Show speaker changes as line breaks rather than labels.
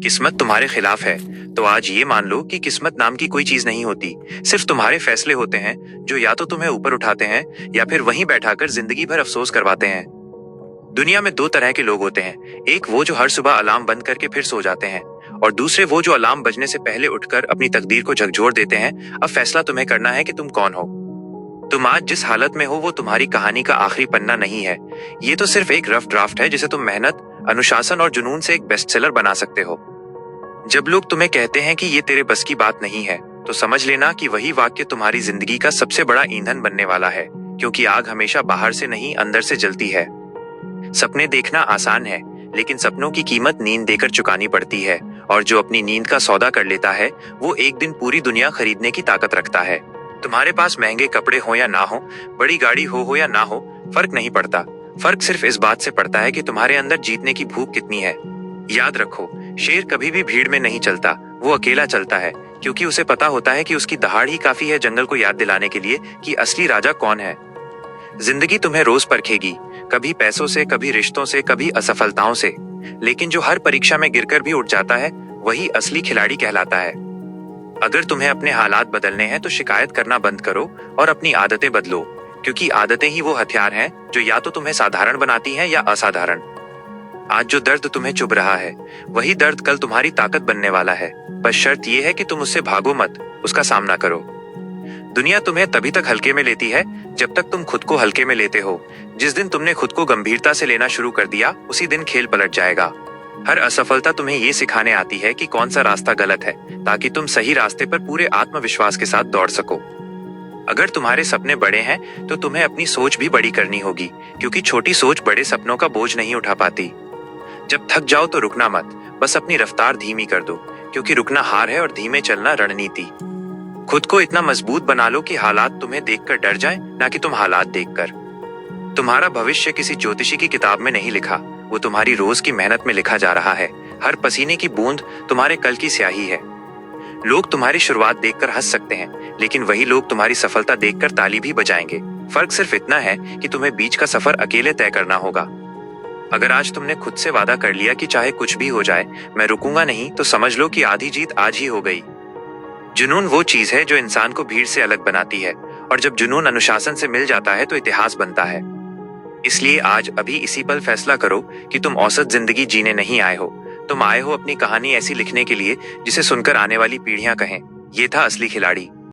किस्मत तुम्हारे खिलाफ है तो आज ये मान लो कि किस्मत नाम की कोई चीज नहीं होती। सिर्फ तुम्हारे फैसले होते हैं जो या तो तुम्हें ऊपर उठाते हैं या फिर वहीं बैठाकर जिंदगी भर अफसोस करवाते हैं। दुनिया में दो तरह के लोग होते हैं, एक वो जो हर सुबह अलार्म बंद करके फिर सो जाते हैं और दूसरे वो जो अलार्म बजने से पहले उठकर अपनी तकदीर को झकझोर देते हैं। अब फैसला तुम्हें करना है कि तुम कौन हो। तुम आज जिस हालत में हो वो तुम्हारी कहानी का आखिरी पन्ना नहीं है। ये तो सिर्फ एक रफ ड्राफ्ट है जिसे तुम मेहनत, अनुशासन और जुनून से एक बेस्टसेलर बना सकते हो। जब लोग तुम्हें कहते हैं कि ये तेरे बस की बात नहीं है, तो समझ लेना कि वही वाक्य तुम्हारी जिंदगी का सबसे बड़ा ईंधन बनने वाला है, क्योंकि आग हमेशा बाहर से नहीं अंदर से जलती है। सपने देखना आसान है, लेकिन सपनों की कीमत नींद देकर चुकानी पड़ती है, और जो अपनी नींद का सौदा कर लेता है वो एक दिन पूरी दुनिया खरीदने की ताकत रखता है। तुम्हारे पास महंगे कपड़े हो या ना हो, बड़ी गाड़ी हो या ना हो, फर्क नहीं पड़ता। फर्क सिर्फ इस बात से पड़ता है कि तुम्हारे अंदर जीतने की भूख कितनी है। याद रखो, शेर कभी भी भीड़ में नहीं चलता, वो अकेला चलता है, क्योंकि उसे पता होता है कि उसकी दहाड़ ही काफी है जंगल को याद दिलाने के लिए कि असली राजा कौन है। जिंदगी तुम्हें रोज परखेगी, कभी पैसों से, कभी रिश्तों से, कभी असफलताओं से, लेकिन जो हर परीक्षा में गिरकर भी उठ जाता है वही असली खिलाड़ी कहलाता है। अगर तुम्हें अपने हालात बदलने हैं तो शिकायत करना बंद करो और अपनी आदतें बदलो, क्योंकि आदतें ही वो हथियार हैं जो या तो तुम्हें साधारण बनाती हैं या असाधारण। आज जो दर्द तुम्हें चुभ रहा है वही दर्द कल तुम्हारी ताकत बनने वाला है। बस शर्त यह है कि तुम उससे भागो मत, उसका सामना करो। दुनिया तुम्हें तभी तक हल्के में लेती है जब तक तुम खुद को हल्के में लेते हो। जिस दिन तुमने खुद को गंभीरता से लेना शुरू कर दिया उसी दिन खेल पलट जाएगा। हर असफलता तुम्हें ये सिखाने आती है कि कौन सा रास्ता गलत है, ताकि तुम सही रास्ते पर पूरे आत्मविश्वास के साथ दौड़ सको। अगर तुम्हारे सपने बड़े हैं तो तुम्हें अपनी सोच भी बड़ी करनी होगी, क्योंकि छोटी सोच बड़े सपनों का बोझ नहीं उठा पाती। जब थक जाओ तो रुकना मत, बस अपनी रफ्तार धीमी कर दो, क्योंकि रुकना हार है और धीमे चलना रणनीति। खुद को इतना मजबूत बना लो कि हालात तुम्हें देखकर डर जाएं, ना कि तुम हालात देखकर। तुम्हारा भविष्य किसी ज्योतिषी की किताब में नहीं लिखा, वो तुम्हारी रोज की मेहनत में लिखा जा रहा है। हर पसीने की बूंद तुम्हारे कल की स्याही है। लोग तुम्हारी शुरुआत देखकर हंस सकते हैं, लेकिन वही लोग तुम्हारी सफलता देखकर ताली भी बजाएंगे। फर्क सिर्फ इतना है कि तुम्हें बीच का सफर अकेले तय करना होगा। अगर आज तुमने खुद से वादा कर लिया कि चाहे कुछ भी हो जाए मैं रुकूंगा नहीं, तो समझ लो कि आधी जीत आज ही हो गई। जुनून वो चीज है जो इंसान को भीड़ से अलग बनाती है, और जब जुनून अनुशासन से मिल जाता है तो इतिहास बनता है। इसलिए आज अभी इसी पल फैसला करो कि तुम औसत जिंदगी जीने नहीं आए हो। तुम आए हो अपनी कहानी ऐसी लिखने के लिए जिसे सुनकर आने वाली पीढ़ियां कहें, ये था असली खिलाड़ी।